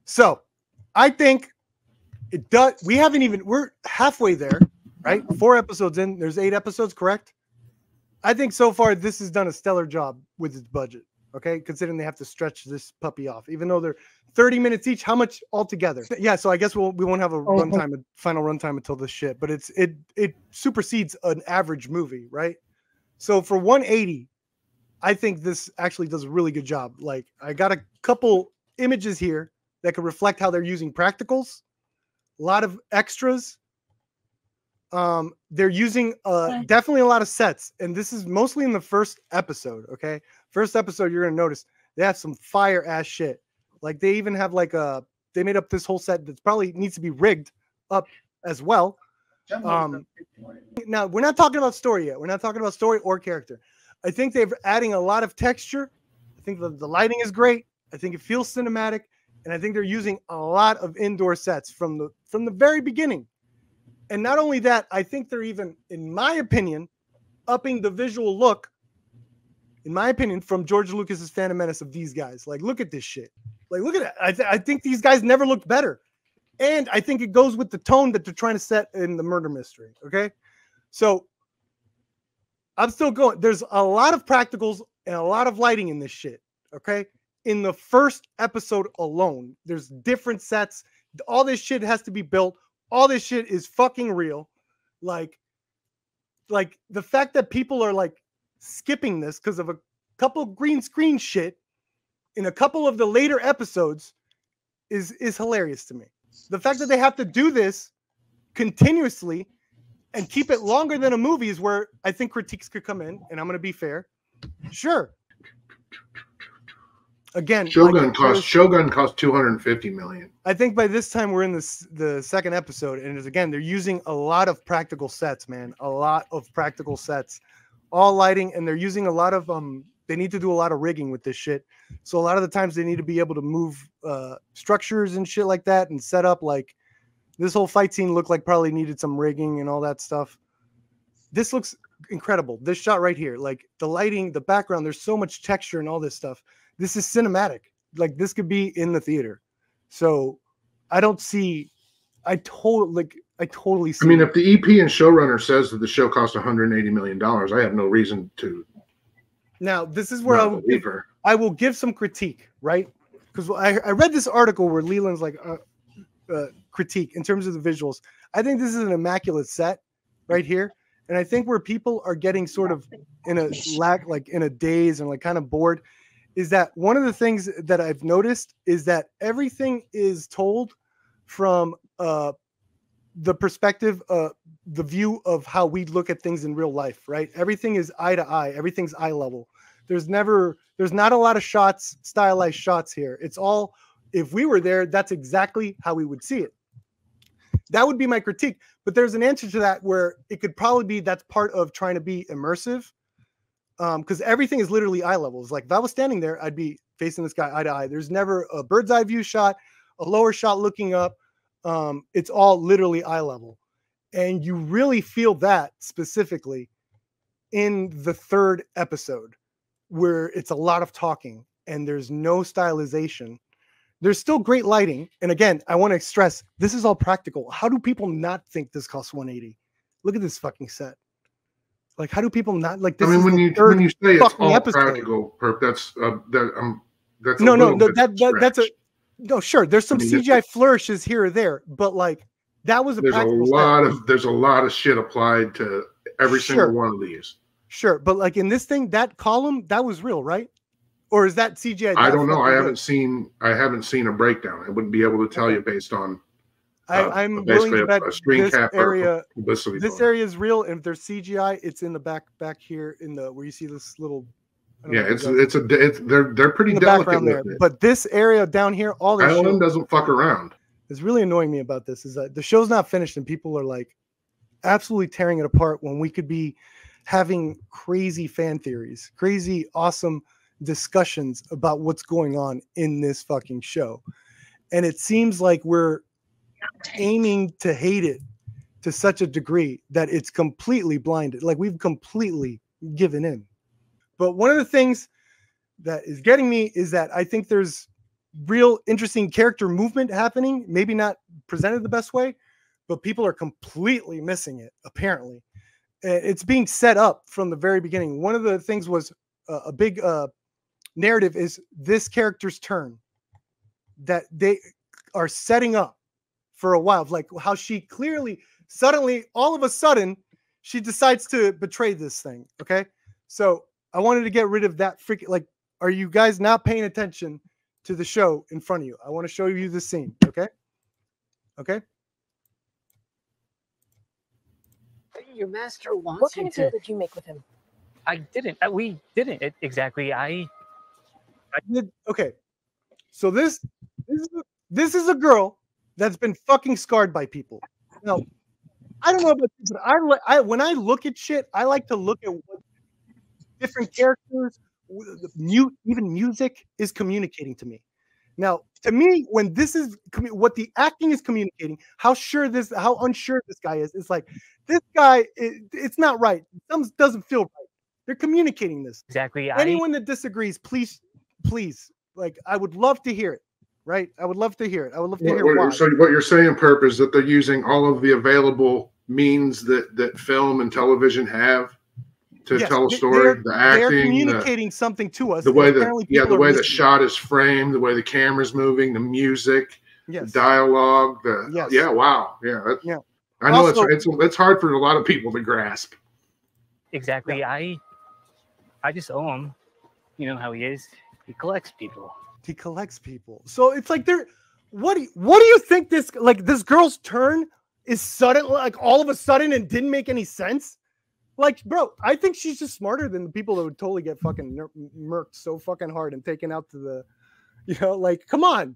So I think it does. We're halfway there, right? 4 episodes in. There's 8 episodes, correct? I think so far this has done a stellar job with its budget. Okay, considering they have to stretch this puppy off, even though they're 30 minutes each. How much altogether? Yeah, so I guess we won't have a final runtime until this shit, but it supersedes an average movie, right? So for 180, I think this actually does a really good job. Like, I got a couple images here that could reflect how they're using practicals, a lot of extras. They're using definitely a lot of sets, and this is mostly in the first episode. Okay, first episode, you're gonna notice they have some fire ass shit. Like, they even have like they made up this whole set that's probably needs to be rigged up as well. Now we're not talking about story yet. We're not talking about story or character. I think they're adding a lot of texture. I think the lighting is great. I think it feels cinematic, and I think they're using a lot of indoor sets from the very beginning. And not only that, I think they're even, in my opinion, upping the visual look, in my opinion, from George Lucas's Phantom Menace of these guys. Like, look at this shit. Like, look at it. I think these guys never looked better. And I think it goes with the tone that they're trying to set in the murder mystery. Okay. So I'm still going. There's a lot of practicals and a lot of lighting in this shit. Okay. In the first episode alone, there's different sets. All this shit has to be built. All this shit is fucking real. Like the fact that people are like skipping this because of a couple green screen shit in a couple of the later episodes is hilarious to me. The fact that they have to do this continuously and keep it longer than a movie is where I think critiques could come in, and I'm going to be fair. Sure. Again, Shogun cost $250 million. I think by this time we're in the second episode, and again, they're using a lot of practical sets, man. A lot of practical sets, all lighting, and they're using a lot of they need to do a lot of rigging with this shit. So a lot of the times they need to be able to move structures and shit like that and set up. Like, this whole fight scene looked like probably needed some rigging and all that stuff. This looks incredible. This shot right here, like the lighting, the background, there's so much texture and all this stuff. This is cinematic. Like, this could be in the theater. So I don't see, I totally see. I mean, if the EP and showrunner says that the show cost $180 million, I have no reason to. Now, this is where I will give some critique, right? Because I read this article where Leland's like critique in terms of the visuals. I think this is an immaculate set right here. And I think where people are getting sort of in a daze and like kind of bored is that one of the things that I've noticed is that everything is told from the perspective, the view of how we look at things in real life, right? Everything is eye to eye. Everything's eye level. There's not a lot of shots, stylized shots here. It's all, if we were there, that's exactly how we would see it. That would be my critique. But there's an answer to that where it could probably be that's part of trying to be immersive. Because everything is literally eye levels. Like, if I was standing there, I'd be facing this guy eye to eye. There's never a bird's eye view shot, a lower shot looking up. It's all literally eye level. And you really feel that specifically in the third episode, where it's a lot of talking and there's no stylization. There's still great lighting. And again, I want to stress, this is all practical. How do people not think this costs 180? Look at this fucking set. Like, how do people not like this? I mean, when you say it's all practical, Perp, no, sure. There's some CGI flourishes here or there, but like that was there's a lot of shit applied to every single one of these. Sure, but like in this thing, that column that was real, right? Or is that CGI? I don't know. I haven't seen a breakdown. I wouldn't be able to tell you based on. I'm willing to bet this area is real, and if there's CGI, it's in the back here in the where you see this little. Yeah, they're pretty delicate there. But this area down here, all this Island doesn't fuck around. It's really annoying me about this is that the show's not finished and people are like absolutely tearing it apart when we could be having crazy fan theories, crazy awesome discussions about what's going on in this fucking show, and it seems like we're aiming to hate it to such a degree that it's completely blinded. Like, we've completely given in. But one of the things that is getting me is that I think there's real interesting character movement happening. Maybe not presented the best way, but people are completely missing it. Apparently, it's being set up from the very beginning. One of the things was a big narrative is this character's turn that they are setting up for a while, like how she clearly suddenly all of a sudden she decides to betray this thing. Okay, so I wanted to get rid of that freaking, like, are you guys not paying attention to the show in front of you? I want to show you the scene. Okay, your master wants what kind of deal did you make with him? I didn't. We didn't exactly. I did. Okay, so this is a girl that's been fucking scarred by people. Now, I don't know about you, but when I look at shit, I like to look at what different characters, even music, is communicating to me. Now, to me, when this is what the acting is communicating, how unsure this guy is, it's like, this guy, it's not right. Something doesn't feel right. They're communicating this. Exactly. Anyone that disagrees, please, like, I would love to hear it. Right? I would love to hear it. I would love to hear why. So what you're saying, PeRp, is that they're using all of the available means that film and television have to tell a story. The acting, they're communicating something to us. The way the way the shot is framed, the way the camera's moving, the music, the dialogue. Wow. I know also, it's hard for a lot of people to grasp. Exactly. I just owe him. You know how he is. He collects people. He collects people. So it's like what do you think this girl's turn is sudden, like all of a sudden, and didn't make any sense? Like, bro, I think she's just smarter than the people that would totally get fucking murked so fucking hard and taken out to the, like, come on.